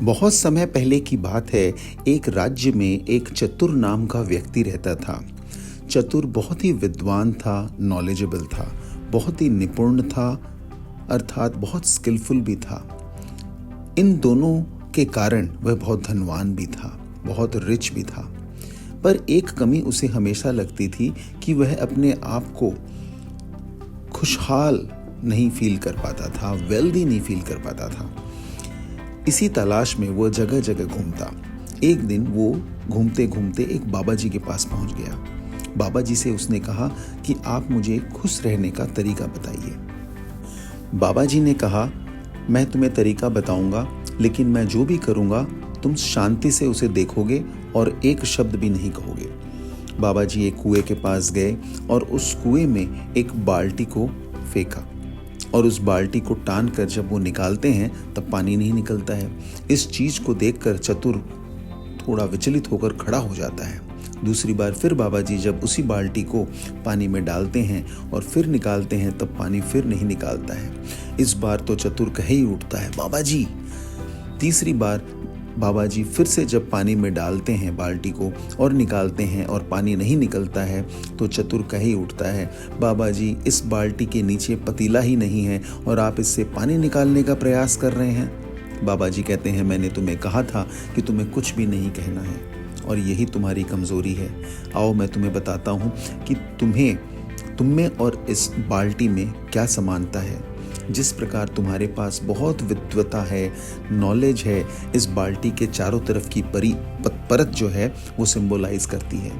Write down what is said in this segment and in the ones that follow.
बहुत समय पहले की बात है। एक राज्य में एक चतुर नाम का व्यक्ति रहता था। चतुर बहुत ही विद्वान था, नॉलेजेबल था, बहुत ही निपुण था, अर्थात बहुत स्किलफुल भी था। इन दोनों के कारण वह बहुत धनवान भी था, बहुत रिच भी था। पर एक कमी उसे हमेशा लगती थी कि वह अपने आप को खुशहाल नहीं फील कर पाता था, वेल्दी नहीं फील कर पाता था। इसी तलाश में वो जगह जगह घूमता। एक दिन वो घूमते घूमते एक बाबा जी के पास पहुंच गया। बाबा जी से उसने कहा कि आप मुझे खुश रहने का तरीका बताइए। बाबा जी ने कहा, मैं तुम्हें तरीका बताऊंगा, लेकिन मैं जो भी करूंगा तुम शांति से उसे देखोगे और एक शब्द भी नहीं कहोगे। बाबा जी एक कुएं के पास गए और उस कुएं में एक बाल्टी को फेंका और उस बाल्टी को टान कर जब वो निकालते हैं तब पानी नहीं निकलता है। इस चीज को देखकर चतुर थोड़ा विचलित होकर खड़ा हो जाता है। दूसरी बार फिर बाबा जी जब उसी बाल्टी को पानी में डालते हैं और फिर निकालते हैं तब पानी फिर नहीं निकालता है। इस बार तो चतुर कह ही उठता है, बाबा जी। तीसरी बार बाबा जी फिर से जब पानी में डालते हैं बाल्टी को और निकालते हैं और पानी नहीं निकलता है तो चतुर कह ही उठता है, बाबा जी इस बाल्टी के नीचे पतीला ही नहीं है और आप इससे पानी निकालने का प्रयास कर रहे हैं। बाबा जी कहते हैं, मैंने तुम्हें कहा था कि तुम्हें कुछ भी नहीं कहना है और यही तुम्हारी कमजोरी है। आओ मैं तुम्हें बताता हूँ कि तुम में और इस बाल्टी में क्या समानता है। जिस प्रकार तुम्हारे पास बहुत विद्वता है, नॉलेज है, इस बाल्टी के चारों तरफ की परत जो है वो सिंबलाइज करती है।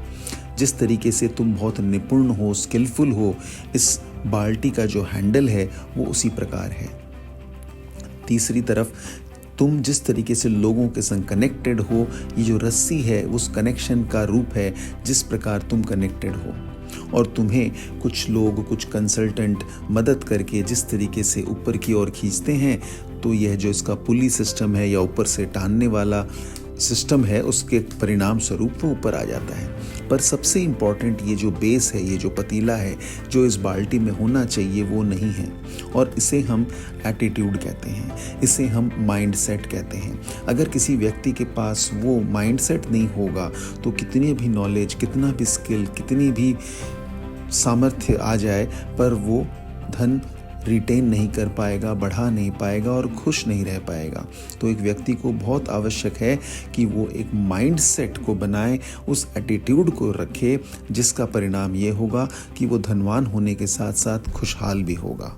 जिस तरीके से तुम बहुत निपुण हो, स्किलफुल हो, इस बाल्टी का जो हैंडल है वो उसी प्रकार है। तीसरी तरफ तुम जिस तरीके से लोगों के संग कनेक्टेड हो, ये जो रस्सी है उस कनेक्शन का रूप है जिस प्रकार तुम कनेक्टेड हो। और तुम्हें कुछ लोग, कुछ कंसल्टेंट मदद करके जिस तरीके से ऊपर की ओर खींचते हैं, तो यह जो इसका पुली सिस्टम है या ऊपर से टानने वाला सिस्टम है, उसके परिणाम स्वरूप वो ऊपर आ जाता है। पर सबसे इम्पॉर्टेंट ये जो बेस है, ये जो पतीला है, जो इस बाल्टी में होना चाहिए वो नहीं है। और इसे हम एटीट्यूड कहते हैं, इसे हम माइंड सेट कहते हैं। अगर किसी व्यक्ति के पास वो माइंड सेट नहीं होगा तो कितनी भी नॉलेज, कितना भी स्किल, कितनी भी सामर्थ्य आ जाए पर वो धन रिटेन नहीं कर पाएगा, बढ़ा नहीं पाएगा और खुश नहीं रह पाएगा। तो एक व्यक्ति को बहुत आवश्यक है कि वो एक माइंड सेट को बनाए, उस एटीट्यूड को रखे, जिसका परिणाम ये होगा कि वो धनवान होने के साथ साथ खुशहाल भी होगा।